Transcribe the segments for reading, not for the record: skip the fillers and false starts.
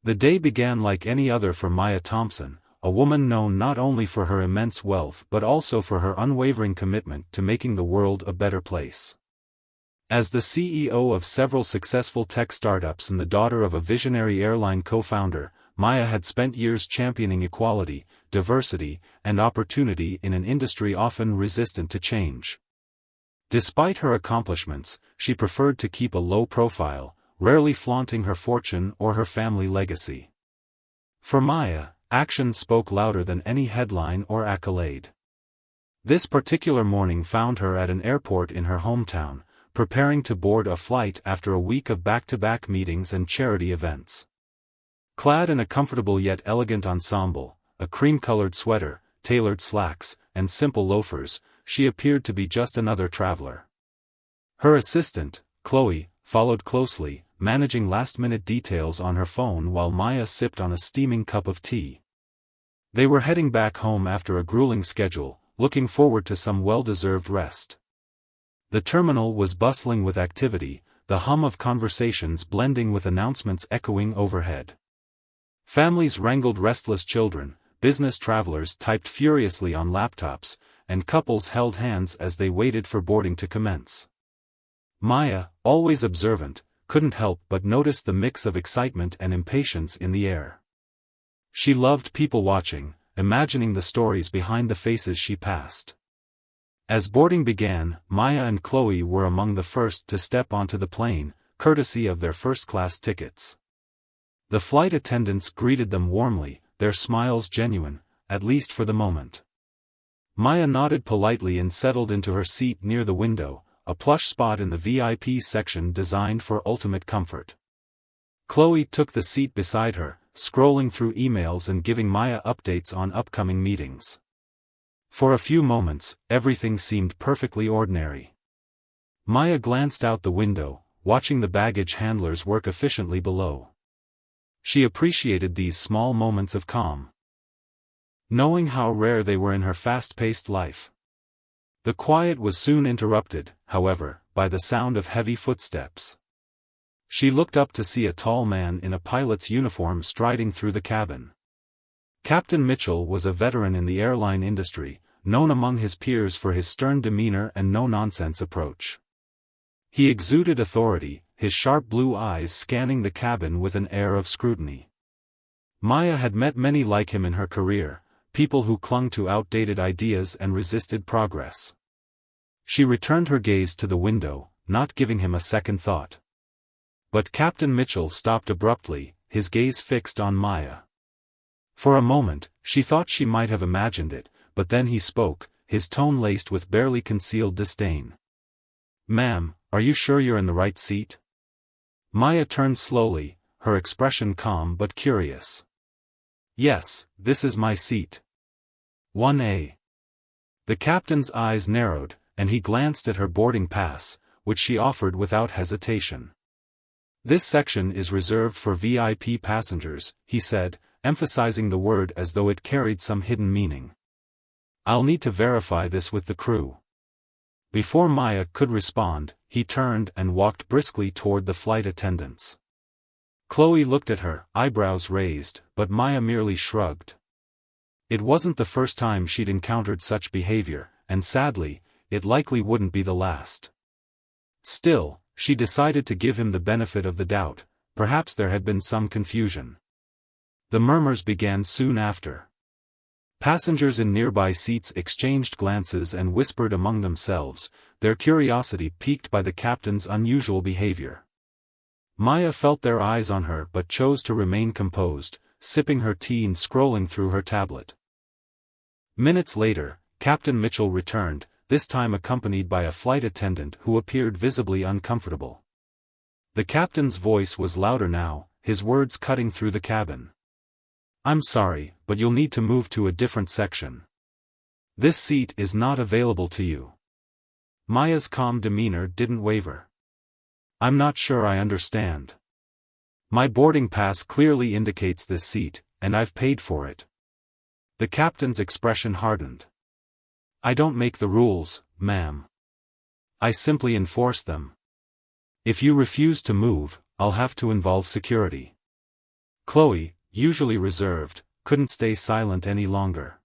The day began like any other for Maya Thompson, a woman known not only for her immense wealth but also for her unwavering commitment to making the world a better place. As the CEO of several successful tech startups and the daughter of a visionary airline co-founder, Maya had spent years championing equality, diversity, and opportunity in an industry often resistant to change. Despite her accomplishments, she preferred to keep a low profile, rarely flaunting her fortune or her family legacy. For Maya, action spoke louder than any headline or accolade. This particular morning found her at an airport in her hometown, preparing to board a flight after a week of back-to-back meetings and charity events. Clad in a comfortable yet elegant ensemble, a cream-colored sweater, tailored slacks, and simple loafers, she appeared to be just another traveler. Her assistant, Chloe, followed closely, managing last-minute details on her phone while Maya sipped on a steaming cup of tea. They were heading back home after a grueling schedule, looking forward to some well-deserved rest. The terminal was bustling with activity, the hum of conversations blending with announcements echoing overhead. Families wrangled restless children, business travelers typed furiously on laptops, and couples held hands as they waited for boarding to commence. Maya, always observant, couldn't help but notice the mix of excitement and impatience in the air. She loved people watching, imagining the stories behind the faces she passed. As boarding began, Maya and Chloe were among the first to step onto the plane, courtesy of their first-class tickets. The flight attendants greeted them warmly, their smiles genuine, at least for the moment. Maya nodded politely and settled into her seat near the window, a plush spot in the VIP section designed for ultimate comfort. Chloe took the seat beside her, scrolling through emails and giving Maya updates on upcoming meetings. For a few moments, everything seemed perfectly ordinary. Maya glanced out the window, watching the baggage handlers work efficiently below. She appreciated these small moments of calm, knowing how rare they were in her fast-paced life. The quiet was soon interrupted, however, by the sound of heavy footsteps. She looked up to see a tall man in a pilot's uniform striding through the cabin. Captain Mitchell was a veteran in the airline industry, known among his peers for his stern demeanor and no-nonsense approach. He exuded authority, his sharp blue eyes scanning the cabin with an air of scrutiny. Maya had met many like him in her career, people who clung to outdated ideas and resisted progress. She returned her gaze to the window, not giving him a second thought. But Captain Mitchell stopped abruptly, his gaze fixed on Maya. For a moment, she thought she might have imagined it, but then he spoke, his tone laced with barely concealed disdain. "Ma'am, are you sure you're in the right seat?" Maya turned slowly, her expression calm but curious. "Yes, this is my seat. 1A. The captain's eyes narrowed, and he glanced at her boarding pass, which she offered without hesitation. "This section is reserved for VIP passengers," he said, emphasizing the word as though it carried some hidden meaning. "I'll need to verify this with the crew." Before Maya could respond, he turned and walked briskly toward the flight attendants. Chloe looked at her, eyebrows raised, but Maya merely shrugged. It wasn't the first time she'd encountered such behavior, and sadly, it likely wouldn't be the last. Still, she decided to give him the benefit of the doubt, perhaps there had been some confusion. The murmurs began soon after. Passengers in nearby seats exchanged glances and whispered among themselves, their curiosity piqued by the captain's unusual behavior. Maya felt their eyes on her but chose to remain composed, sipping her tea and scrolling through her tablet. Minutes later, Captain Mitchell returned, this time accompanied by a flight attendant who appeared visibly uncomfortable. The captain's voice was louder now, his words cutting through the cabin. "I'm sorry, but you'll need to move to a different section. This seat is not available to you." Maya's calm demeanor didn't waver. "I'm not sure I understand. My boarding pass clearly indicates this seat, and I've paid for it." The captain's expression hardened. "I don't make the rules, ma'am. I simply enforce them. If you refuse to move, I'll have to involve security." Chloe, usually reserved, couldn't stay silent any longer.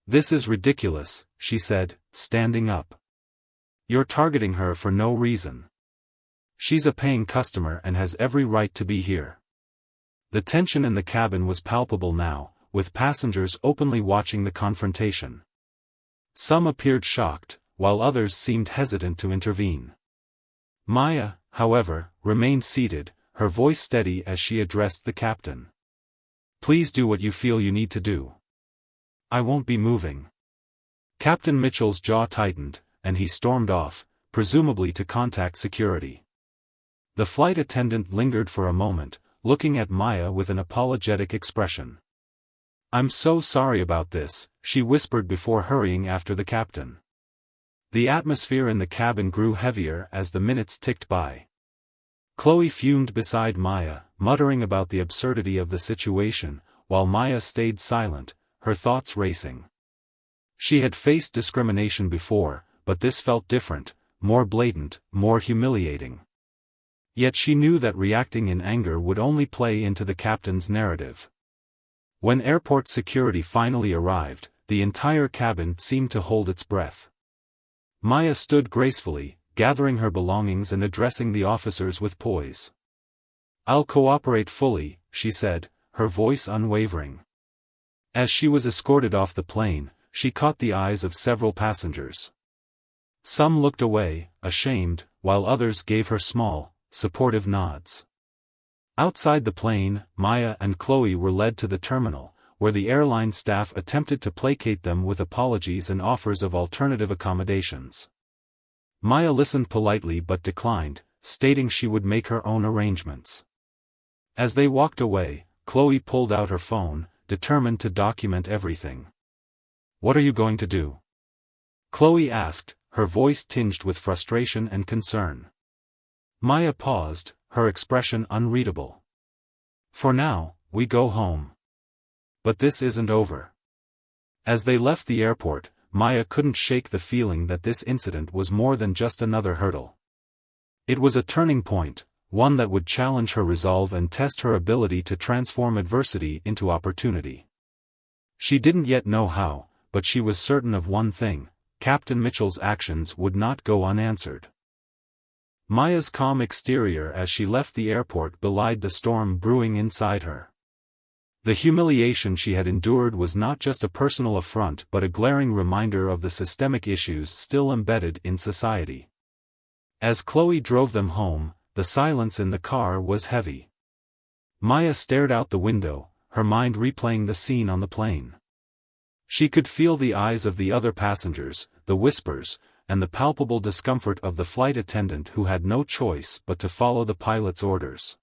"This is ridiculous," she said, standing up. "You're targeting her for no reason. She's a paying customer and has every right to be here." The tension in the cabin was palpable now, with passengers openly watching the confrontation. Some appeared shocked, while others seemed hesitant to intervene. Maya, however, remained seated, her voice steady as she addressed the captain. "Please do what you feel you need to do. I won't be moving." Captain Mitchell's jaw tightened, and he stormed off, presumably to contact security. The flight attendant lingered for a moment, looking at Maya with an apologetic expression. "I'm so sorry about this," she whispered before hurrying after the captain. The atmosphere in the cabin grew heavier as the minutes ticked by. Chloe fumed beside Maya, muttering about the absurdity of the situation, while Maya stayed silent, her thoughts racing. She had faced discrimination before, but this felt different, more blatant, more humiliating. Yet she knew that reacting in anger would only play into the captain's narrative. When airport security finally arrived, the entire cabin seemed to hold its breath. Maya stood gracefully, gathering her belongings and addressing the officers with poise. "I'll cooperate fully," she said, her voice unwavering. As she was escorted off the plane, she caught the eyes of several passengers. Some looked away, ashamed, while others gave her small, supportive nods. Outside the plane, Maya and Chloe were led to the terminal, where the airline staff attempted to placate them with apologies and offers of alternative accommodations. Maya listened politely but declined, stating she would make her own arrangements. As they walked away, Chloe pulled out her phone, determined to document everything. "What are you going to do?" Chloe asked, her voice tinged with frustration and concern. Maya paused, her expression unreadable. "For now, we go home. But this isn't over." As they left the airport, Maya couldn't shake the feeling that this incident was more than just another hurdle. It was a turning point, one that would challenge her resolve and test her ability to transform adversity into opportunity. She didn't yet know how, but she was certain of one thing: Captain Mitchell's actions would not go unanswered. Maya's calm exterior as she left the airport belied the storm brewing inside her. The humiliation she had endured was not just a personal affront but a glaring reminder of the systemic issues still embedded in society. As Chloe drove them home, the silence in the car was heavy. Maya stared out the window, her mind replaying the scene on the plane. She could feel the eyes of the other passengers, the whispers, and the palpable discomfort of the flight attendant who had no choice but to follow the pilot's orders.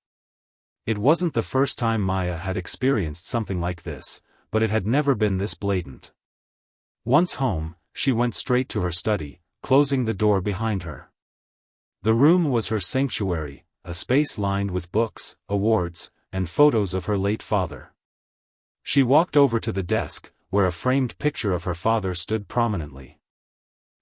It wasn't the first time Maya had experienced something like this, but it had never been this blatant. Once home, she went straight to her study, closing the door behind her. The room was her sanctuary, a space lined with books, awards, and photos of her late father. She walked over to the desk, where a framed picture of her father stood prominently.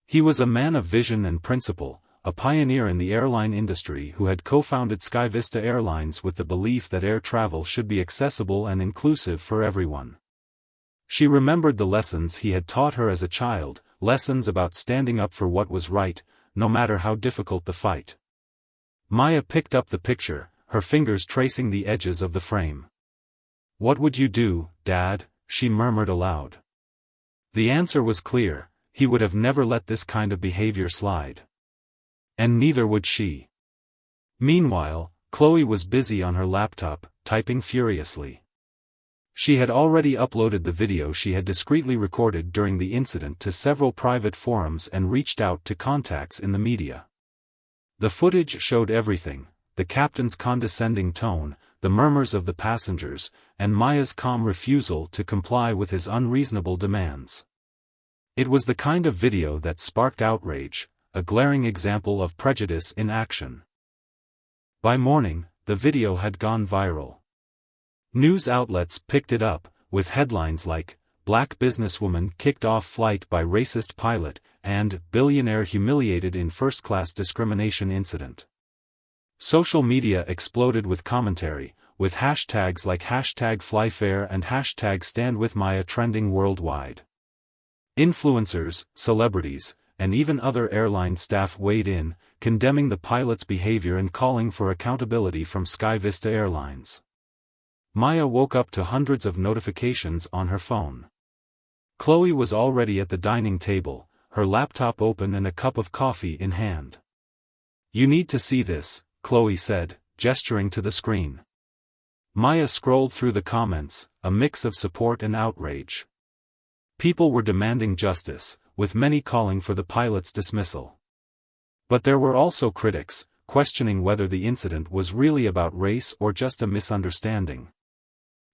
He was a man of vision and principle, a pioneer in the airline industry who had co-founded SkyVista Airlines with the belief that air travel should be accessible and inclusive for everyone. She remembered the lessons he had taught her as a child, lessons about standing up for what was right, no matter how difficult the fight. Maya picked up the picture, her fingers tracing the edges of the frame. "What would you do, Dad?" she murmured aloud. The answer was clear: he would have never let this kind of behavior slide. And neither would she. Meanwhile, Chloe was busy on her laptop, typing furiously. She had already uploaded the video she had discreetly recorded during the incident to several private forums and reached out to contacts in the media. The footage showed everything: the captain's condescending tone, the murmurs of the passengers, and Maya's calm refusal to comply with his unreasonable demands. It was the kind of video that sparked outrage, a glaring example of prejudice in action. By morning, the video had gone viral. News outlets picked it up, with headlines like, "Black businesswoman kicked off flight by racist pilot," and "Billionaire humiliated in first-class discrimination incident." Social media exploded with commentary, with hashtags like #FlyFair and #StandWithMaya trending worldwide. Influencers, celebrities, and even other airline staff weighed in, condemning the pilot's behavior and calling for accountability from SkyVista Airlines. Maya woke up to hundreds of notifications on her phone. Chloe was already at the dining table, her laptop open and a cup of coffee in hand. "You need to see this," Chloe said, gesturing to the screen. Maya scrolled through the comments, a mix of support and outrage. People were demanding justice, with many calling for the pilot's dismissal. But there were also critics, questioning whether the incident was really about race or just a misunderstanding.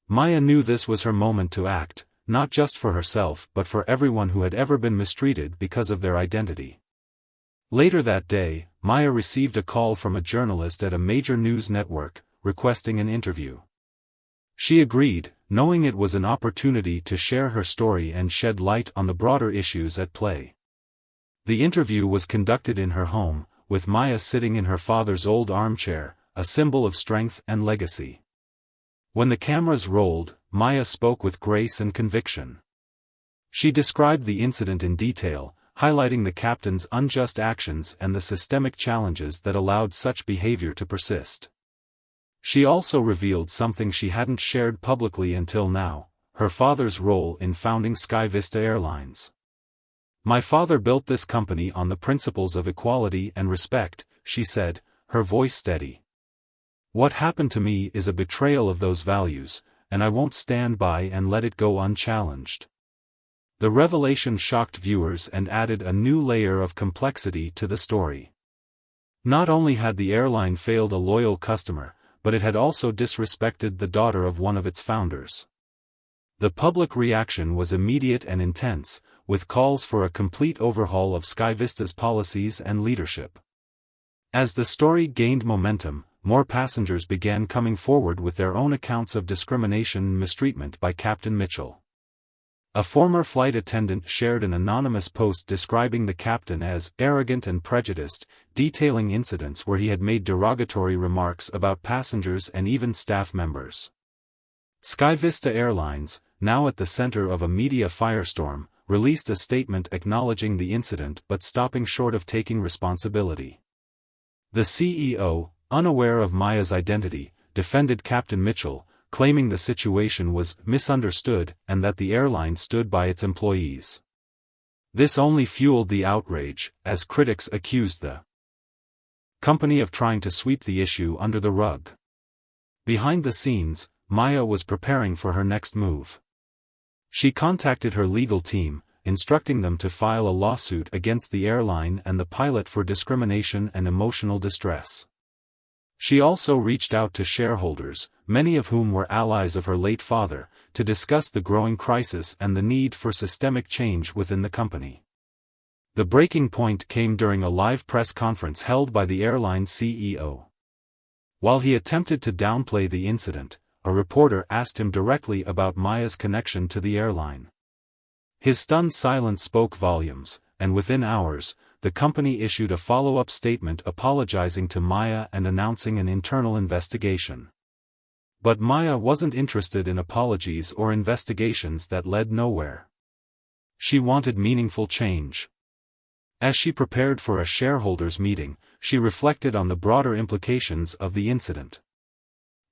Maya knew this was her moment to act, not just for herself but for everyone who had ever been mistreated because of their identity. Later that day, Maya received a call from a journalist at a major news network, requesting an interview. She agreed, knowing it was an opportunity to share her story and shed light on the broader issues at play. The interview was conducted in her home, with Maya sitting in her father's old armchair, a symbol of strength and legacy. When the cameras rolled, Maya spoke with grace and conviction. She described the incident in detail, highlighting the captain's unjust actions and the systemic challenges that allowed such behavior to persist. She also revealed something she hadn't shared publicly until now, her father's role in founding SkyVista Airlines. "My father built this company on the principles of equality and respect," she said, her voice steady. "What happened to me is a betrayal of those values, and I won't stand by and let it go unchallenged." The revelation shocked viewers and added a new layer of complexity to the story. Not only had the airline failed a loyal customer, but it had also disrespected the daughter of one of its founders. The public reaction was immediate and intense, with calls for a complete overhaul of SkyVista's policies and leadership. As the story gained momentum, more passengers began coming forward with their own accounts of discrimination and mistreatment by Captain Mitchell. A former flight attendant shared an anonymous post describing the captain as arrogant and prejudiced, detailing incidents where he had made derogatory remarks about passengers and even staff members. SkyVista Airlines, now at the center of a media firestorm, released a statement acknowledging the incident but stopping short of taking responsibility. The CEO, unaware of Maya's identity, defended Captain Mitchell, claiming the situation was misunderstood and that the airline stood by its employees. This only fueled the outrage, as critics accused the company of trying to sweep the issue under the rug. Behind the scenes, Maya was preparing for her next move. She contacted her legal team, instructing them to file a lawsuit against the airline and the pilot for discrimination and emotional distress. She also reached out to shareholders, many of whom were allies of her late father, to discuss the growing crisis and the need for systemic change within the company. The breaking point came during a live press conference held by the airline's CEO. While he attempted to downplay the incident, a reporter asked him directly about Maya's connection to the airline. His stunned silence spoke volumes, and within hours, the company issued a follow-up statement apologizing to Maya and announcing an internal investigation. But Maya wasn't interested in apologies or investigations that led nowhere. She wanted meaningful change. As she prepared for a shareholders' meeting, she reflected on the broader implications of the incident.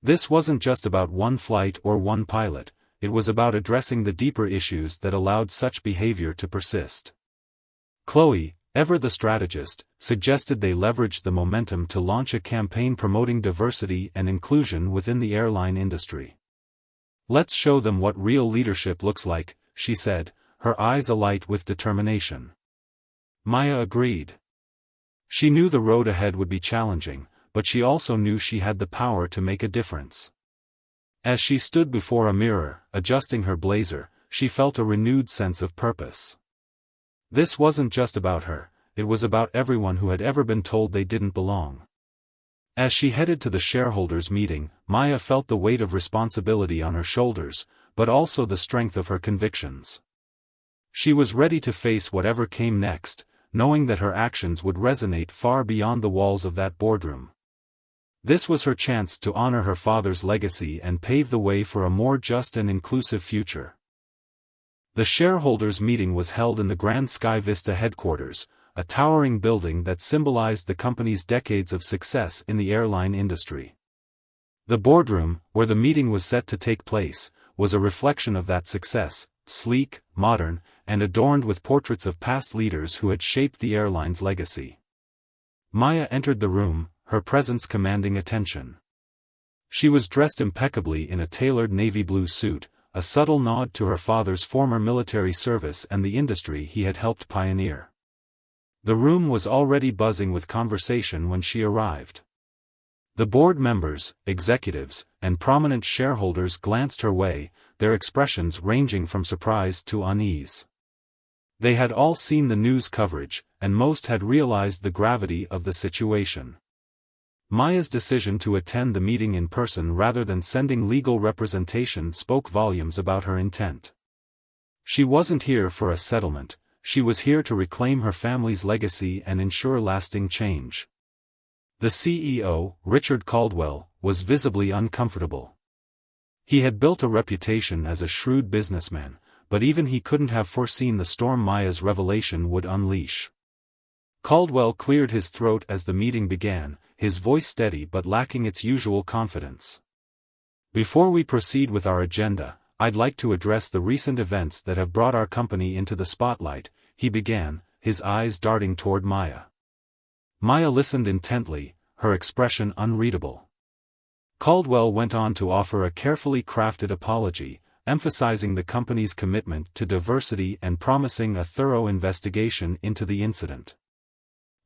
This wasn't just about one flight or one pilot, it was about addressing the deeper issues that allowed such behavior to persist. Chloe, ever the strategist, suggested they leverage the momentum to launch a campaign promoting diversity and inclusion within the airline industry. "Let's show them what real leadership looks like," she said, her eyes alight with determination. Maya agreed. She knew the road ahead would be challenging, but she also knew she had the power to make a difference. As she stood before a mirror, adjusting her blazer, she felt a renewed sense of purpose. This wasn't just about her, it was about everyone who had ever been told they didn't belong. As she headed to the shareholders' meeting, Maya felt the weight of responsibility on her shoulders, but also the strength of her convictions. She was ready to face whatever came next, knowing that her actions would resonate far beyond the walls of that boardroom. This was her chance to honor her father's legacy and pave the way for a more just and inclusive future. The shareholders' meeting was held in the Grand Sky Vista headquarters, a towering building that symbolized the company's decades of success in the airline industry. The boardroom, where the meeting was set to take place, was a reflection of that success, sleek, modern, and adorned with portraits of past leaders who had shaped the airline's legacy. Maya entered the room, her presence commanding attention. She was dressed impeccably in a tailored navy blue suit, a subtle nod to her father's former military service and the industry he had helped pioneer. The room was already buzzing with conversation when she arrived. The board members, executives, and prominent shareholders glanced her way, their expressions ranging from surprise to unease. They had all seen the news coverage, and most had realized the gravity of the situation. Maya's decision to attend the meeting in person rather than sending legal representation spoke volumes about her intent. She wasn't here for a settlement, she was here to reclaim her family's legacy and ensure lasting change. The CEO, Richard Caldwell, was visibly uncomfortable. He had built a reputation as a shrewd businessman, but even he couldn't have foreseen the storm Maya's revelation would unleash. Caldwell cleared his throat as the meeting began, his voice steady but lacking its usual confidence. Before we proceed with our agenda, I'd like to address the recent events that have brought our company into the spotlight, he began, his eyes darting toward Maya. Maya listened intently, her expression unreadable. Caldwell went on to offer a carefully crafted apology, emphasizing the company's commitment to diversity and promising a thorough investigation into the incident.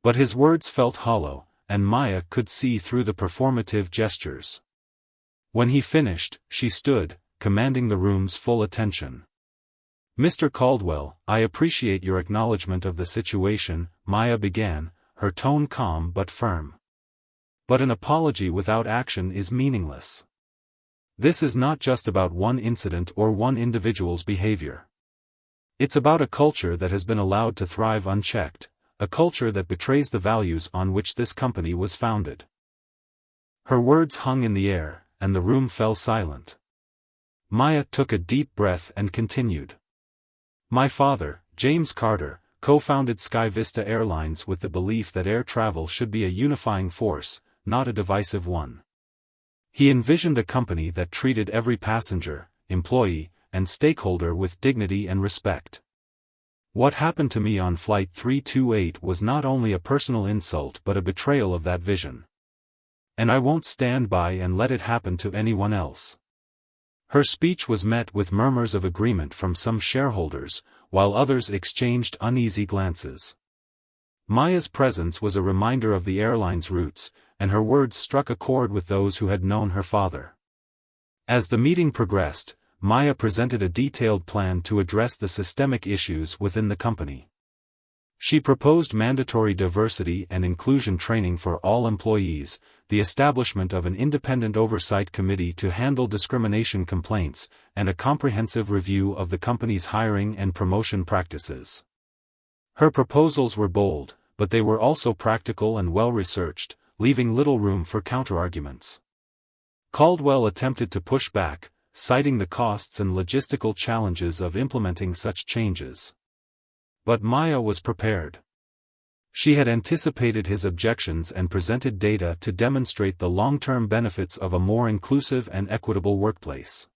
But his words felt hollow, and Maya could see through the performative gestures. When he finished, she stood, commanding the room's full attention. "Mr. Caldwell, I appreciate your acknowledgement of the situation," Maya began, her tone calm but firm. "But an apology without action is meaningless. This is not just about one incident or one individual's behavior. It's about a culture that has been allowed to thrive unchecked, a culture that betrays the values on which this company was founded." Her words hung in the air, and the room fell silent. Maya took a deep breath and continued. "My father, James Carter, co-founded Sky Vista Airlines with the belief that air travel should be a unifying force, not a divisive one. He envisioned a company that treated every passenger, employee, and stakeholder with dignity and respect. What happened to me on Flight 328 was not only a personal insult but a betrayal of that vision. And I won't stand by and let it happen to anyone else." Her speech was met with murmurs of agreement from some shareholders, while others exchanged uneasy glances. Maya's presence was a reminder of the airline's roots, and her words struck a chord with those who had known her father. As the meeting progressed, Maya presented a detailed plan to address the systemic issues within the company. She proposed mandatory diversity and inclusion training for all employees, the establishment of an independent oversight committee to handle discrimination complaints, and a comprehensive review of the company's hiring and promotion practices. Her proposals were bold, but they were also practical and well-researched, leaving little room for counterarguments. Caldwell attempted to push back, citing the costs and logistical challenges of implementing such changes. But Maya was prepared. She had anticipated his objections and presented data to demonstrate the long-term benefits of a more inclusive and equitable workplace.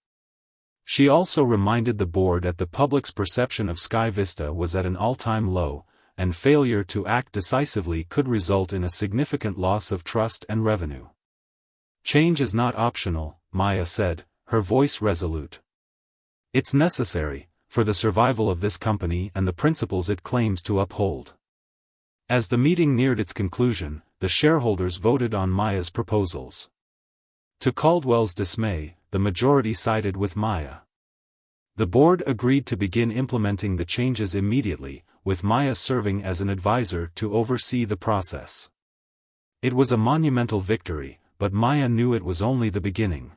She also reminded the board that the public's perception of Sky Vista was at an all-time low, and failure to act decisively could result in a significant loss of trust and revenue. "Change is not optional," Maya said, her voice resolute. "It's necessary, for the survival of this company and the principles it claims to uphold." As the meeting neared its conclusion, the shareholders voted on Maya's proposals. To Caldwell's dismay, the majority sided with Maya. The board agreed to begin implementing the changes immediately, with Maya serving as an advisor to oversee the process. It was a monumental victory, but Maya knew it was only the beginning.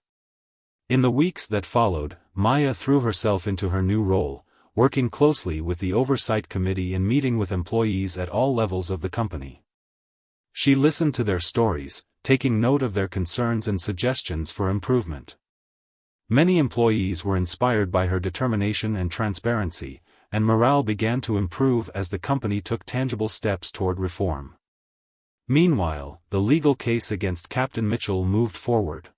In the weeks that followed, Maya threw herself into her new role, working closely with the Oversight Committee and meeting with employees at all levels of the company. She listened to their stories, taking note of their concerns and suggestions for improvement. Many employees were inspired by her determination and transparency, and morale began to improve as the company took tangible steps toward reform. Meanwhile, the legal case against Captain Mitchell moved forward.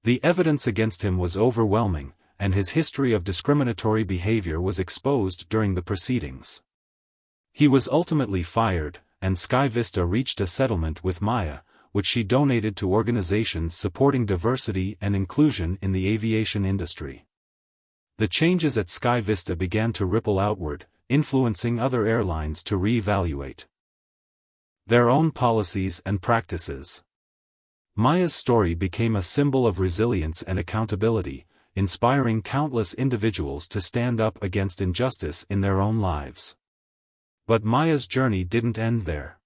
The evidence against him was overwhelming, and his history of discriminatory behavior was exposed during the proceedings. He was ultimately fired, and Sky Vista reached a settlement with Maya, which she donated to organizations supporting diversity and inclusion in the aviation industry. The changes at Sky Vista began to ripple outward, influencing other airlines to re-evaluate their own policies and practices. Maya's story became a symbol of resilience and accountability, inspiring countless individuals to stand up against injustice in their own lives. But Maya's journey didn't end there.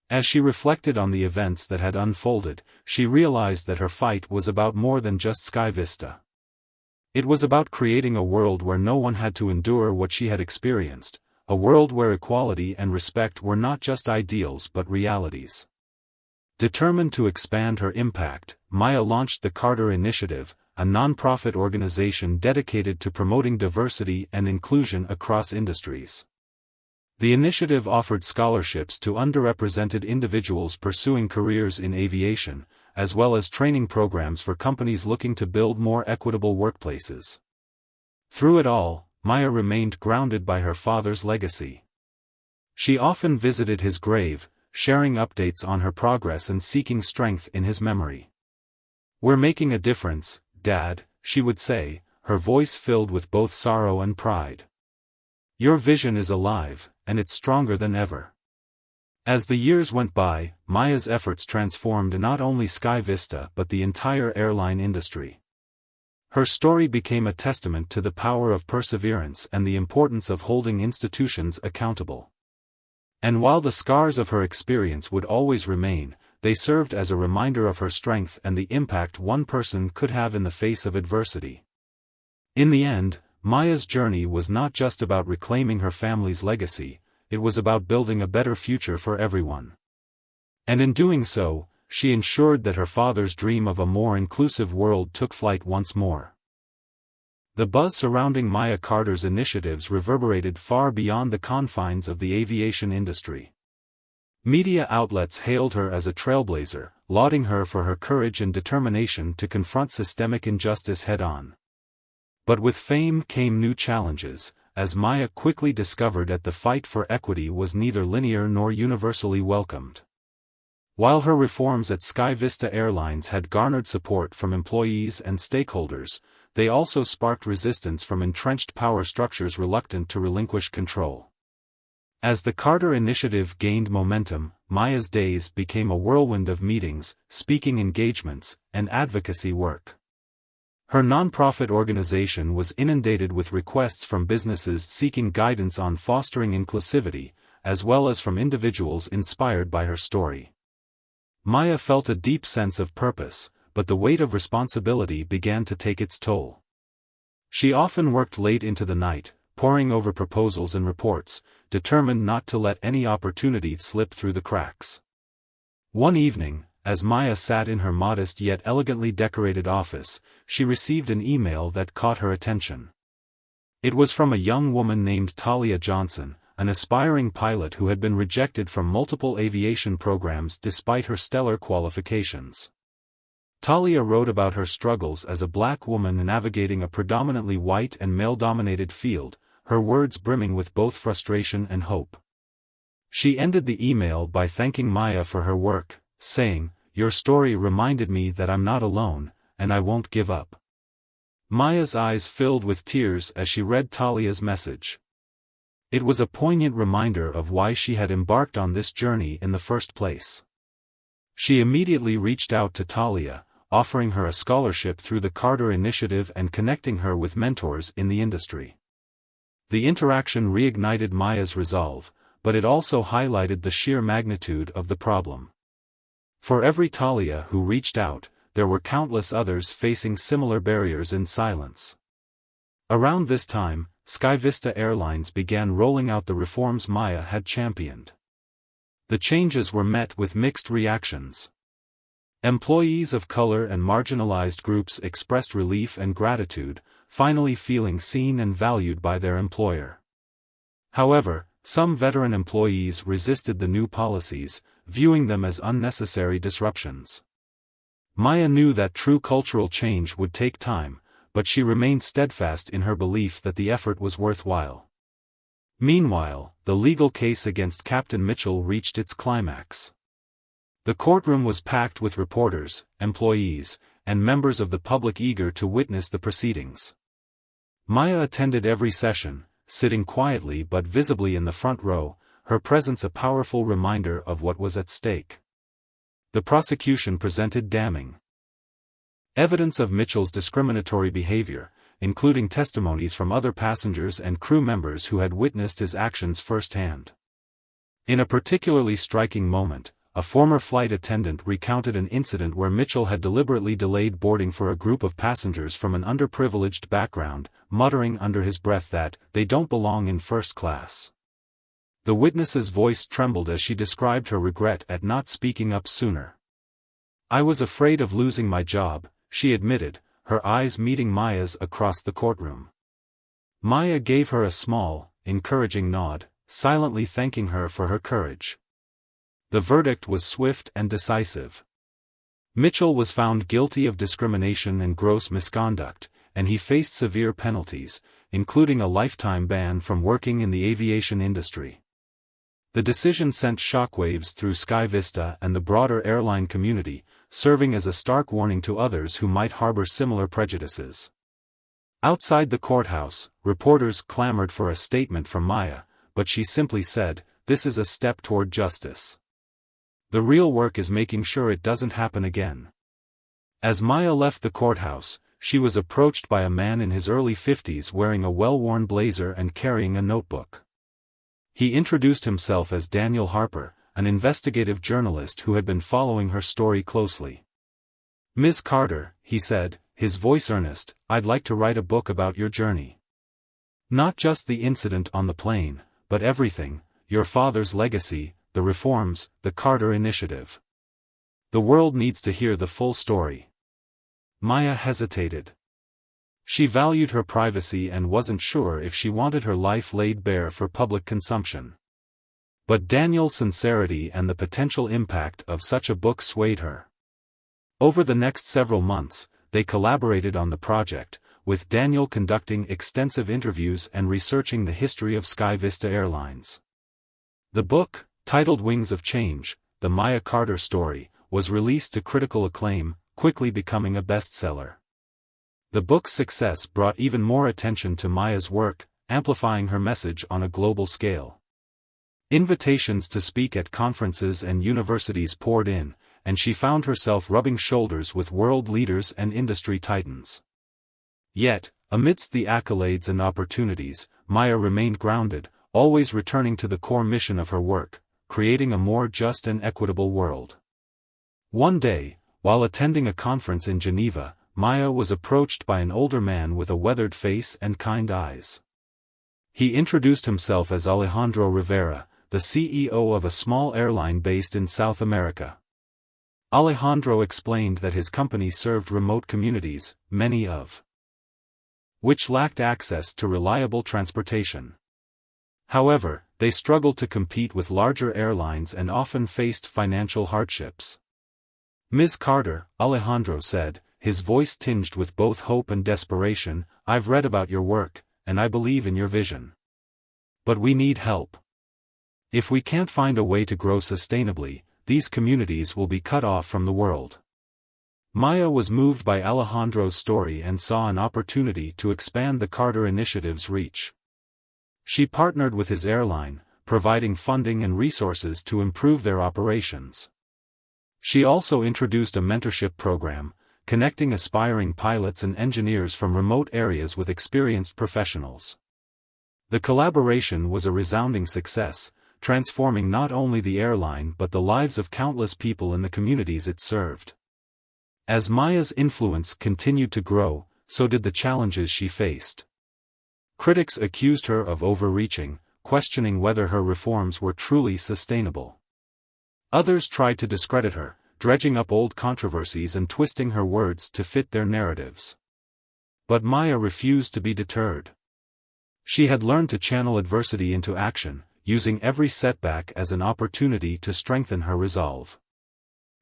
As she reflected on the events that had unfolded, she realized that her fight was about more than just Sky Vista. It was about creating a world where no one had to endure what she had experienced, a world where equality and respect were not just ideals but realities. Determined to expand her impact, Maya launched the Carter Initiative, a non-profit organization dedicated to promoting diversity and inclusion across industries. The initiative offered scholarships to underrepresented individuals pursuing careers in aviation, as well as training programs for companies looking to build more equitable workplaces. Through it all, Maya remained grounded by her father's legacy. She often visited his grave, sharing updates on her progress and seeking strength in his memory. "We're making a difference, Dad," she would say, her voice filled with both sorrow and pride. "Your vision is alive, and it's stronger than ever." As the years went by, Maya's efforts transformed not only Sky Vista but the entire airline industry. Her story became a testament to the power of perseverance and the importance of holding institutions accountable. And while the scars of her experience would always remain, they served as a reminder of her strength and the impact one person could have in the face of adversity. In the end, Maya's journey was not just about reclaiming her family's legacy, it was about building a better future for everyone. And in doing so, she ensured that her father's dream of a more inclusive world took flight once more. The buzz surrounding Maya Carter's initiatives reverberated far beyond the confines of the aviation industry. Media outlets hailed her as a trailblazer, lauding her for her courage and determination to confront systemic injustice head-on. But with fame came new challenges, as Maya quickly discovered that the fight for equity was neither linear nor universally welcomed. While her reforms at Sky Vista Airlines had garnered support from employees and stakeholders, they also sparked resistance from entrenched power structures reluctant to relinquish control. As the Carter Initiative gained momentum, Maya's days became a whirlwind of meetings, speaking engagements, and advocacy work. Her nonprofit organization was inundated with requests from businesses seeking guidance on fostering inclusivity, as well as from individuals inspired by her story. Maya felt a deep sense of purpose, but the weight of responsibility began to take its toll. She often worked late into the night, poring over proposals and reports, determined not to let any opportunity slip through the cracks. One evening, as Maya sat in her modest yet elegantly decorated office, she received an email that caught her attention. It was from a young woman named Talia Johnson, an aspiring pilot who had been rejected from multiple aviation programs despite her stellar qualifications. Talia wrote about her struggles as a black woman navigating a predominantly white and male-dominated field, her words brimming with both frustration and hope. She ended the email by thanking Maya for her work, saying, "Your story reminded me that I'm not alone, and I won't give up." Maya's eyes filled with tears as she read Talia's message. It was a poignant reminder of why she had embarked on this journey in the first place. She immediately reached out to Talia, offering her a scholarship through the Carter Initiative and connecting her with mentors in the industry. The interaction reignited Maya's resolve, but it also highlighted the sheer magnitude of the problem. For every Talia who reached out, there were countless others facing similar barriers in silence. Around this time, Sky Vista Airlines began rolling out the reforms Maya had championed. The changes were met with mixed reactions. Employees of color and marginalized groups expressed relief and gratitude, finally feeling seen and valued by their employer. However, some veteran employees resisted the new policies, viewing them as unnecessary disruptions. Maya knew that true cultural change would take time, but she remained steadfast in her belief that the effort was worthwhile. Meanwhile, the legal case against Captain Mitchell reached its climax. The courtroom was packed with reporters, employees, and members of the public eager to witness the proceedings. Maya attended every session, sitting quietly but visibly in the front row, her presence a powerful reminder of what was at stake. The prosecution presented damning evidence of Mitchell's discriminatory behavior, including testimonies from other passengers and crew members who had witnessed his actions firsthand. In a particularly striking moment, a former flight attendant recounted an incident where Mitchell had deliberately delayed boarding for a group of passengers from an underprivileged background, muttering under his breath that they don't belong in first class. The witness's voice trembled as she described her regret at not speaking up sooner. "I was afraid of losing my job," she admitted, her eyes meeting Maya's across the courtroom. Maya gave her a small, encouraging nod, silently thanking her for her courage. The verdict was swift and decisive. Mitchell was found guilty of discrimination and gross misconduct, and he faced severe penalties, including a lifetime ban from working in the aviation industry. The decision sent shockwaves through Sky Vista and the broader airline community, serving as a stark warning to others who might harbor similar prejudices. Outside the courthouse, reporters clamored for a statement from Maya, but she simply said, "This is a step toward justice. The real work is making sure it doesn't happen again." As Maya left the courthouse, she was approached by a man in his early 50s wearing a well-worn blazer and carrying a notebook. He introduced himself as Daniel Harper, an investigative journalist who had been following her story closely. "Ms. Carter," he said, his voice earnest, "I'd like to write a book about your journey. Not just the incident on the plane, but everything, your father's legacy, the reforms, the Carter Initiative. The world needs to hear the full story." Maya hesitated. She valued her privacy and wasn't sure if she wanted her life laid bare for public consumption. But Daniel's sincerity and the potential impact of such a book swayed her. Over the next several months, they collaborated on the project, with Daniel conducting extensive interviews and researching the history of Sky Vista Airlines. The book, titled Wings of Change, The Maya Carter Story, was released to critical acclaim, quickly becoming a bestseller. The book's success brought even more attention to Maya's work, amplifying her message on a global scale. Invitations to speak at conferences and universities poured in, and she found herself rubbing shoulders with world leaders and industry titans. Yet, amidst the accolades and opportunities, Maya remained grounded, always returning to the core mission of her work, creating a more just and equitable world. One day, while attending a conference in Geneva, Maya was approached by an older man with a weathered face and kind eyes. He introduced himself as Alejandro Rivera, the CEO of a small airline based in South America. Alejandro explained that his company served remote communities, many of which lacked access to reliable transportation. However, they struggled to compete with larger airlines and often faced financial hardships. "Ms. Carter," Alejandro said, his voice tinged with both hope and desperation, "I've read about your work, and I believe in your vision. But we need help. If we can't find a way to grow sustainably, these communities will be cut off from the world." Maya was moved by Alejandro's story and saw an opportunity to expand the Carter Initiative's reach. She partnered with his airline, providing funding and resources to improve their operations. She also introduced a mentorship program, connecting aspiring pilots and engineers from remote areas with experienced professionals. The collaboration was a resounding success, transforming not only the airline but the lives of countless people in the communities it served. As Maya's influence continued to grow, so did the challenges she faced. Critics accused her of overreaching, questioning whether her reforms were truly sustainable. Others tried to discredit her, dredging up old controversies and twisting her words to fit their narratives. But Maya refused to be deterred. She had learned to channel adversity into action, using every setback as an opportunity to strengthen her resolve.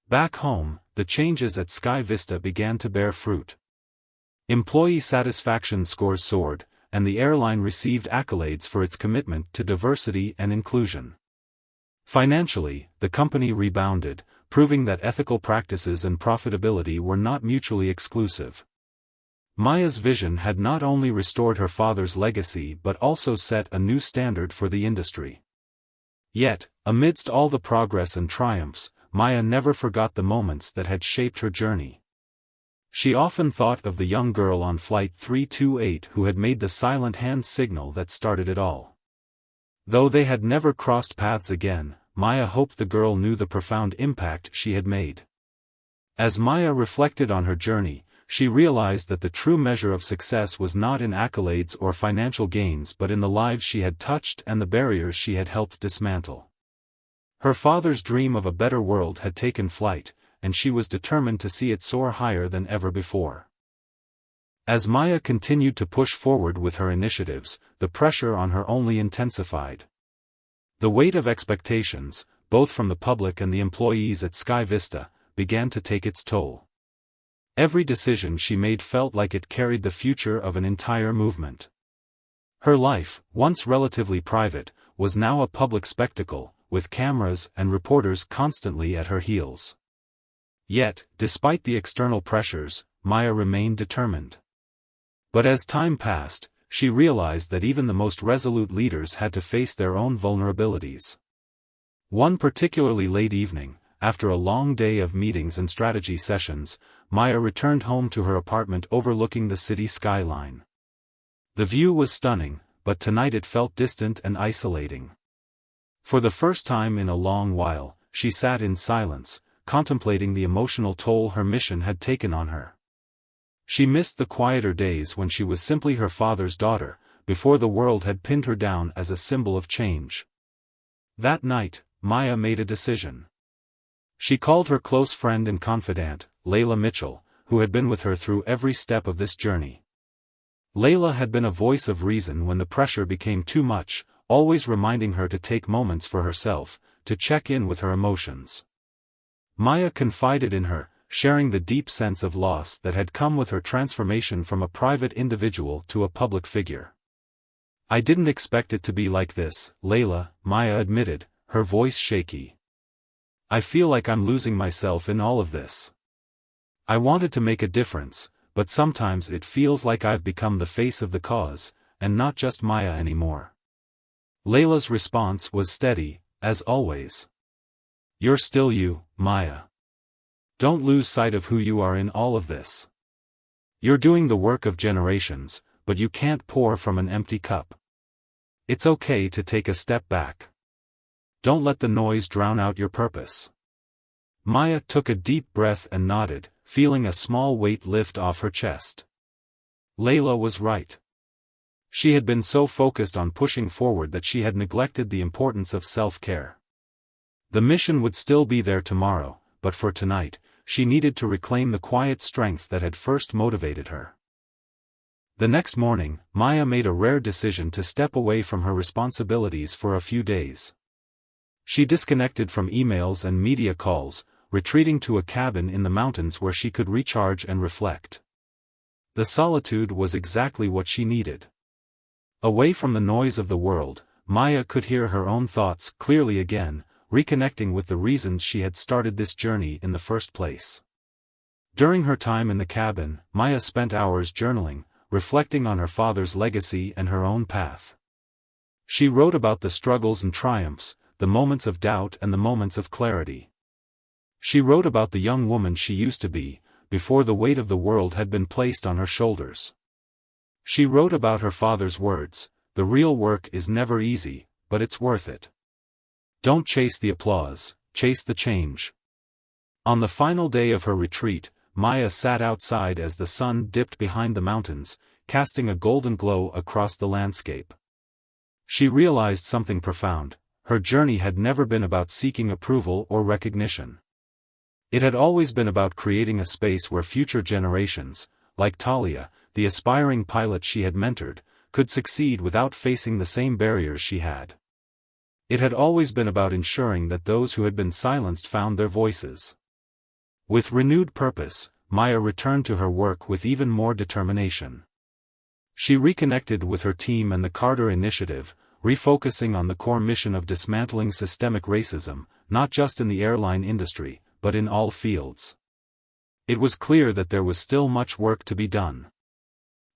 Back home, the changes at Sky Vista began to bear fruit. Employee satisfaction scores soared, and the airline received accolades for its commitment to diversity and inclusion. Financially, the company rebounded, proving that ethical practices and profitability were not mutually exclusive. Maya's vision had not only restored her father's legacy but also set a new standard for the industry. Yet, amidst all the progress and triumphs, Maya never forgot the moments that had shaped her journey. She often thought of the young girl on Flight 328 who had made the silent hand signal that started it all. Though they had never crossed paths again, Maya hoped the girl knew the profound impact she had made. As Maya reflected on her journey, she realized that the true measure of success was not in accolades or financial gains but in the lives she had touched and the barriers she had helped dismantle. Her father's dream of a better world had taken flight, and she was determined to see it soar higher than ever before. As Maya continued to push forward with her initiatives, the pressure on her only intensified. The weight of expectations, both from the public and the employees at Sky Vista, began to take its toll. Every decision she made felt like it carried the future of an entire movement. Her life, once relatively private, was now a public spectacle, with cameras and reporters constantly at her heels. Yet, despite the external pressures, Maya remained determined. But as time passed, she realized that even the most resolute leaders had to face their own vulnerabilities. One particularly late evening, after a long day of meetings and strategy sessions, Maya returned home to her apartment overlooking the city skyline. The view was stunning, but tonight it felt distant and isolating. For the first time in a long while, she sat in silence, contemplating the emotional toll her mission had taken on her. She missed the quieter days when she was simply her father's daughter, before the world had pinned her down as a symbol of change. That night, Maya made a decision. She called her close friend and confidant, Layla Mitchell, who had been with her through every step of this journey. Layla had been a voice of reason when the pressure became too much, always reminding her to take moments for herself, to check in with her emotions. Maya confided in her, sharing the deep sense of loss that had come with her transformation from a private individual to a public figure. "I didn't expect it to be like this, Layla," Maya admitted, her voice shaky. "I feel like I'm losing myself in all of this. I wanted to make a difference, but sometimes it feels like I've become the face of the cause, and not just Maya anymore." Layla's response was steady, as always. "You're still you, Maya. Don't lose sight of who you are in all of this. You're doing the work of generations, but you can't pour from an empty cup. It's okay to take a step back. Don't let the noise drown out your purpose." Maya took a deep breath and nodded, feeling a small weight lift off her chest. Layla was right. She had been so focused on pushing forward that she had neglected the importance of self-care. The mission would still be there tomorrow, but for tonight, she needed to reclaim the quiet strength that had first motivated her. The next morning, Maya made a rare decision to step away from her responsibilities for a few days. She disconnected from emails and media calls, retreating to a cabin in the mountains where she could recharge and reflect. The solitude was exactly what she needed. Away from the noise of the world, Maya could hear her own thoughts clearly again, reconnecting with the reasons she had started this journey in the first place. During her time in the cabin, Maya spent hours journaling, reflecting on her father's legacy and her own path. She wrote about the struggles and triumphs, the moments of doubt and the moments of clarity. She wrote about the young woman she used to be, before the weight of the world had been placed on her shoulders. She wrote about her father's words, "The real work is never easy, but it's worth it. Don't chase the applause, chase the change." On the final day of her retreat, Maya sat outside as the sun dipped behind the mountains, casting a golden glow across the landscape. She realized something profound: her journey had never been about seeking approval or recognition. It had always been about creating a space where future generations, like Talia, the aspiring pilot she had mentored, could succeed without facing the same barriers she had. It had always been about ensuring that those who had been silenced found their voices. With renewed purpose, Maya returned to her work with even more determination. She reconnected with her team and the Carter Initiative, refocusing on the core mission of dismantling systemic racism, not just in the airline industry, but in all fields. It was clear that there was still much work to be done.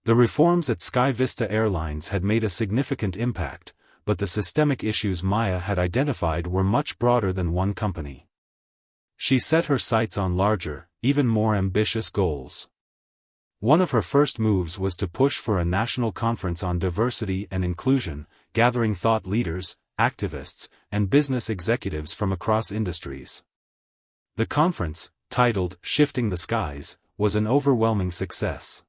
The reforms at Sky Vista Airlines had made a significant impact, but the systemic issues Maya had identified were much broader than one company. She set her sights on larger, even more ambitious goals. One of her first moves was to push for a national conference on diversity and inclusion, gathering thought leaders, activists, and business executives from across industries. The conference, titled Shifting the Skies, was an overwhelming success.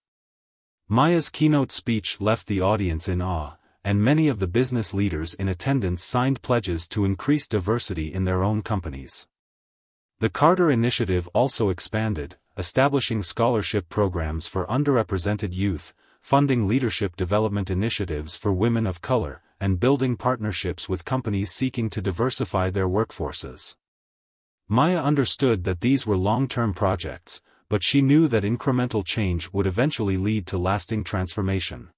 Maya's keynote speech left the audience in awe, and many of the business leaders in attendance signed pledges to increase diversity in their own companies. The Carter Initiative also expanded, establishing scholarship programs for underrepresented youth, funding leadership development initiatives for women of color, and building partnerships with companies seeking to diversify their workforces. Maya understood that these were long-term projects, but she knew that incremental change would eventually lead to lasting transformation.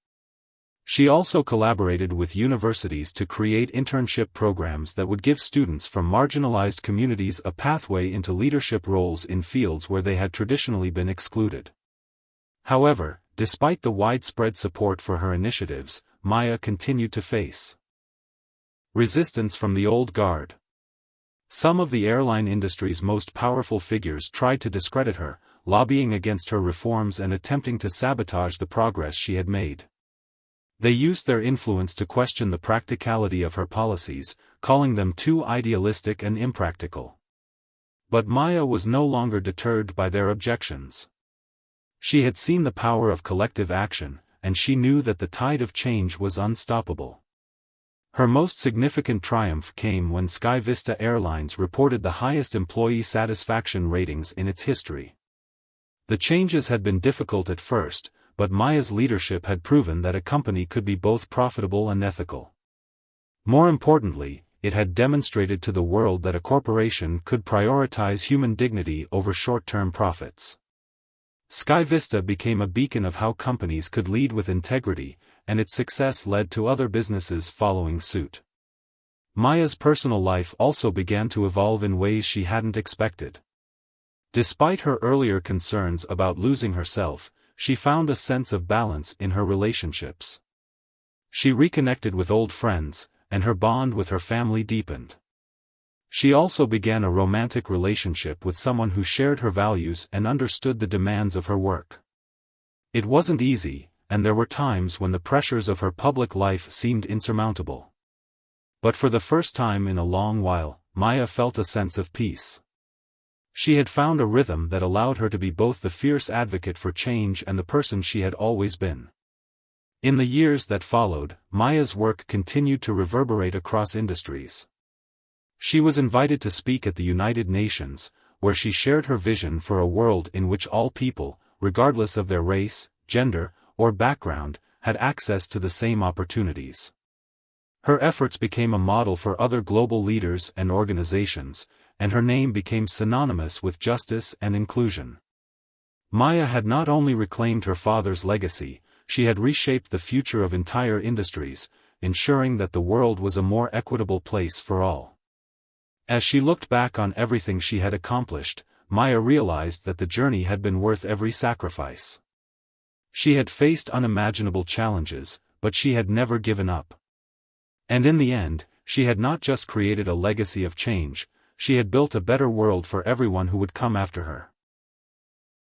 She also collaborated with universities to create internship programs that would give students from marginalized communities a pathway into leadership roles in fields where they had traditionally been excluded. However, despite the widespread support for her initiatives, Maya continued to face resistance from the old guard. Some of the airline industry's most powerful figures tried to discredit her, lobbying against her reforms and attempting to sabotage the progress she had made. They used their influence to question the practicality of her policies, calling them too idealistic and impractical. But Maya was no longer deterred by their objections. She had seen the power of collective action, and she knew that the tide of change was unstoppable. Her most significant triumph came when Sky Vista Airlines reported the highest employee satisfaction ratings in its history. The changes had been difficult at first, but Maya's leadership had proven that a company could be both profitable and ethical. More importantly, it had demonstrated to the world that a corporation could prioritize human dignity over short-term profits. Sky Vista became a beacon of how companies could lead with integrity, and its success led to other businesses following suit. Maya's personal life also began to evolve in ways she hadn't expected. Despite her earlier concerns about losing herself, she found a sense of balance in her relationships. She reconnected with old friends, and her bond with her family deepened. She also began a romantic relationship with someone who shared her values and understood the demands of her work. It wasn't easy, and there were times when the pressures of her public life seemed insurmountable. But for the first time in a long while, Maya felt a sense of peace. She had found a rhythm that allowed her to be both the fierce advocate for change and the person she had always been. In the years that followed, Maya's work continued to reverberate across industries. She was invited to speak at the United Nations, where she shared her vision for a world in which all people, regardless of their race, gender, or background, had access to the same opportunities. Her efforts became a model for other global leaders and organizations, and her name became synonymous with justice and inclusion. Maya had not only reclaimed her father's legacy, she had reshaped the future of entire industries, ensuring that the world was a more equitable place for all. As she looked back on everything she had accomplished, Maya realized that the journey had been worth every sacrifice. She had faced unimaginable challenges, but she had never given up. And in the end, she had not just created a legacy of change, she had built a better world for everyone who would come after her.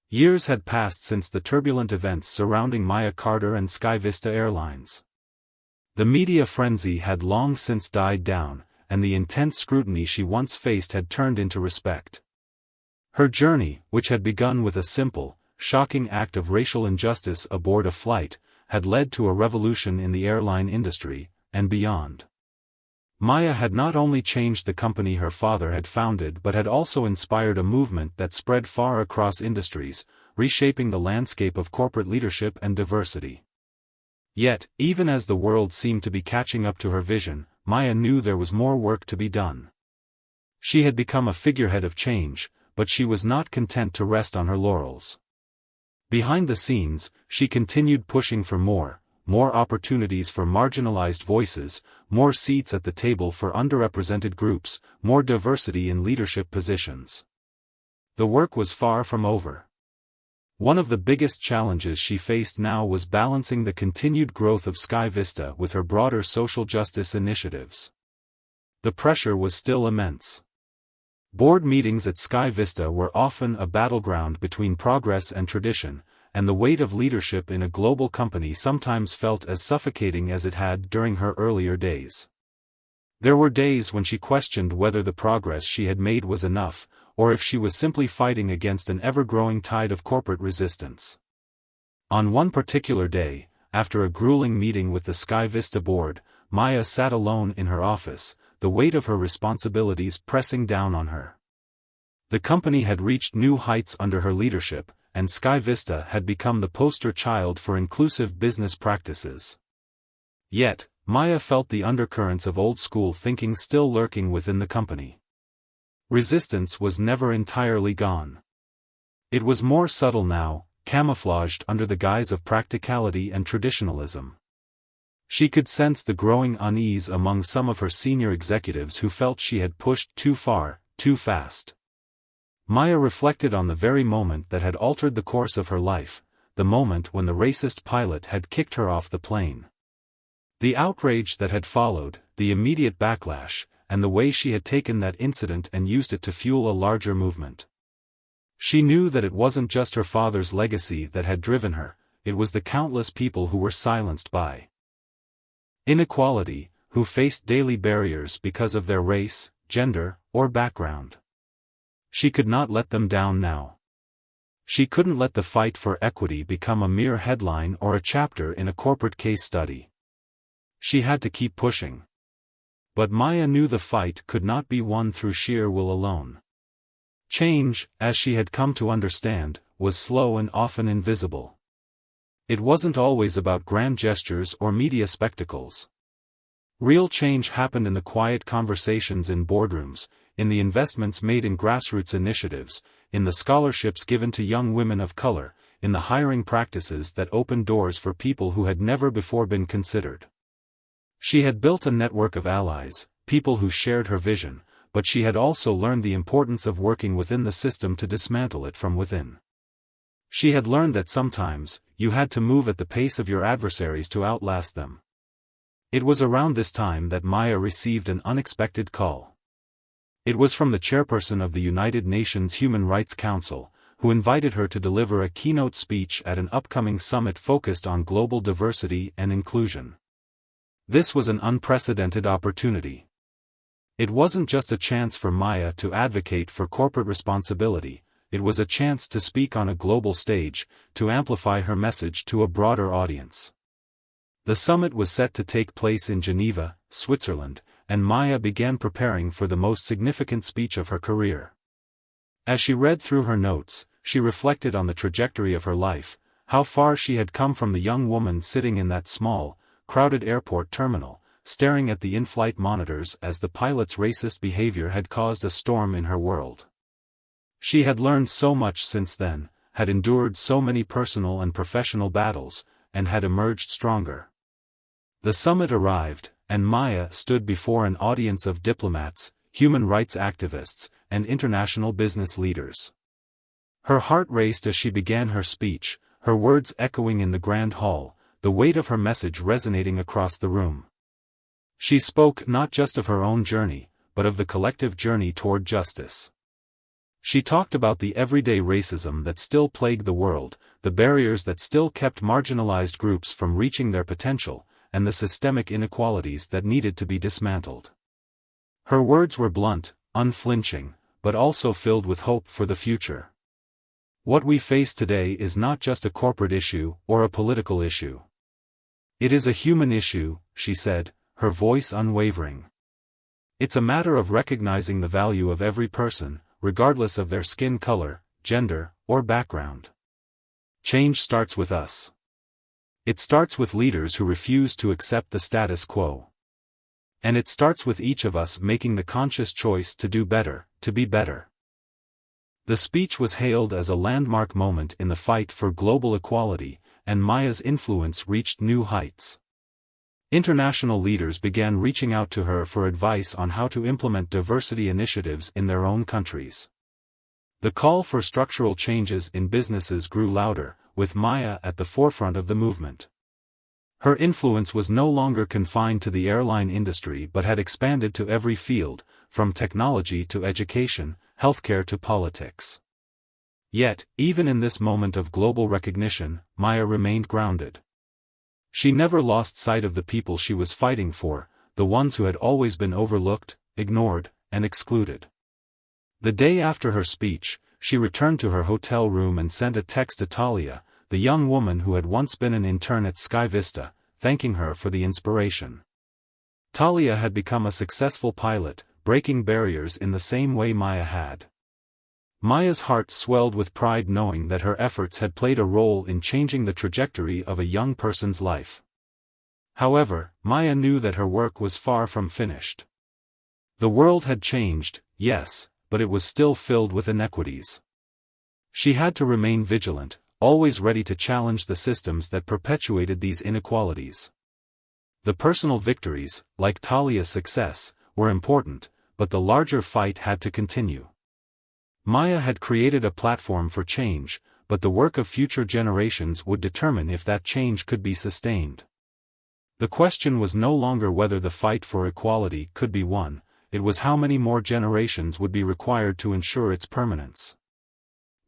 Years had passed since the turbulent events surrounding Maya Carter and Sky Vista Airlines. The media frenzy had long since died down, and the intense scrutiny she once faced had turned into respect. Her journey, which had begun with a simple, shocking act of racial injustice aboard a flight, had led to a revolution in the airline industry, and beyond. Maya had not only changed the company her father had founded but had also inspired a movement that spread far across industries, reshaping the landscape of corporate leadership and diversity. Yet, even as the world seemed to be catching up to her vision, Maya knew there was more work to be done. She had become a figurehead of change, but she was not content to rest on her laurels. Behind the scenes, she continued pushing for more opportunities for marginalized voices, more seats at the table for underrepresented groups, more diversity in leadership positions. The work was far from over. One of the biggest challenges she faced now was balancing the continued growth of Sky Vista with her broader social justice initiatives. The pressure was still immense. Board meetings at Sky Vista were often a battleground between progress and tradition, and the weight of leadership in a global company sometimes felt as suffocating as it had during her earlier days. There were days when she questioned whether the progress she had made was enough, or if she was simply fighting against an ever-growing tide of corporate resistance. On one particular day, after a grueling meeting with the Sky Vista board, Maya sat alone in her office, the weight of her responsibilities pressing down on her. The company had reached new heights under her leadership, and Sky Vista had become the poster child for inclusive business practices. Yet, Maya felt the undercurrents of old-school thinking still lurking within the company. Resistance was never entirely gone. It was more subtle now, camouflaged under the guise of practicality and traditionalism. She could sense the growing unease among some of her senior executives who felt she had pushed too far, too fast. Maya reflected on the very moment that had altered the course of her life, the moment when the racist pilot had kicked her off the plane. The outrage that had followed, the immediate backlash, and the way she had taken that incident and used it to fuel a larger movement. She knew that it wasn't just her father's legacy that had driven her, it was the countless people who were silenced by inequality, who faced daily barriers because of their race, gender, or background. She could not let them down now. She couldn't let the fight for equity become a mere headline or a chapter in a corporate case study. She had to keep pushing. But Maya knew the fight could not be won through sheer will alone. Change, as she had come to understand, was slow and often invisible. It wasn't always about grand gestures or media spectacles. Real change happened in the quiet conversations in boardrooms, in the investments made in grassroots initiatives, in the scholarships given to young women of color, in the hiring practices that opened doors for people who had never before been considered. She had built a network of allies, people who shared her vision, but she had also learned the importance of working within the system to dismantle it from within. She had learned that sometimes, you had to move at the pace of your adversaries to outlast them. It was around this time that Maya received an unexpected call. It was from the chairperson of the United Nations Human Rights Council, who invited her to deliver a keynote speech at an upcoming summit focused on global diversity and inclusion. This was an unprecedented opportunity. It wasn't just a chance for Maya to advocate for corporate responsibility, it was a chance to speak on a global stage, to amplify her message to a broader audience. The summit was set to take place in Geneva, Switzerland, and Maya began preparing for the most significant speech of her career. As she read through her notes, she reflected on the trajectory of her life, how far she had come from the young woman sitting in that small, crowded airport terminal, staring at the in-flight monitors as the pilot's racist behavior had caused a storm in her world. She had learned so much since then, had endured so many personal and professional battles, and had emerged stronger. The summit arrived, and Maya stood before an audience of diplomats, human rights activists, and international business leaders. Her heart raced as she began her speech, her words echoing in the grand hall, the weight of her message resonating across the room. She spoke not just of her own journey, but of the collective journey toward justice. She talked about the everyday racism that still plagued the world, the barriers that still kept marginalized groups from reaching their potential, and the systemic inequalities that needed to be dismantled. Her words were blunt, unflinching, but also filled with hope for the future. What we face today is not just a corporate issue or a political issue. It is a human issue, she said, her voice unwavering. It's a matter of recognizing the value of every person, regardless of their skin color, gender, or background. Change starts with us. It starts with leaders who refuse to accept the status quo. And it starts with each of us making the conscious choice to do better, to be better. The speech was hailed as a landmark moment in the fight for global equality, and Maya's influence reached new heights. International leaders began reaching out to her for advice on how to implement diversity initiatives in their own countries. The call for structural changes in businesses grew louder, with Maya at the forefront of the movement. Her influence was no longer confined to the airline industry but had expanded to every field, from technology to education, healthcare to politics. Yet, even in this moment of global recognition, Maya remained grounded. She never lost sight of the people she was fighting for, the ones who had always been overlooked, ignored, and excluded. The day after her speech, she returned to her hotel room and sent a text to Talia, the young woman who had once been an intern at Sky Vista, thanking her for the inspiration. Talia had become a successful pilot, breaking barriers in the same way Maya had. Maya's heart swelled with pride knowing that her efforts had played a role in changing the trajectory of a young person's life. However, Maya knew that her work was far from finished. The world had changed, yes, but it was still filled with inequities. She had to remain vigilant, always ready to challenge the systems that perpetuated these inequalities. The personal victories, like Talia's success, were important, but the larger fight had to continue. Maya had created a platform for change, but the work of future generations would determine if that change could be sustained. The question was no longer whether the fight for equality could be won, it was how many more generations would be required to ensure its permanence.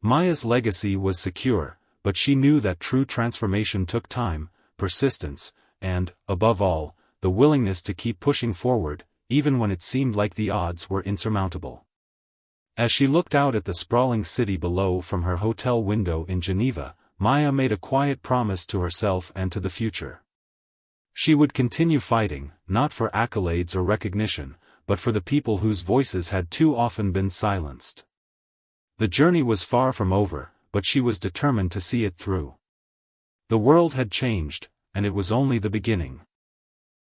Maya's legacy was secure, but she knew that true transformation took time, persistence, and, above all, the willingness to keep pushing forward, even when it seemed like the odds were insurmountable. As she looked out at the sprawling city below from her hotel window in Geneva, Maya made a quiet promise to herself and to the future. She would continue fighting, not for accolades or recognition, but for the people whose voices had too often been silenced. The journey was far from over, but she was determined to see it through. The world had changed, and it was only the beginning.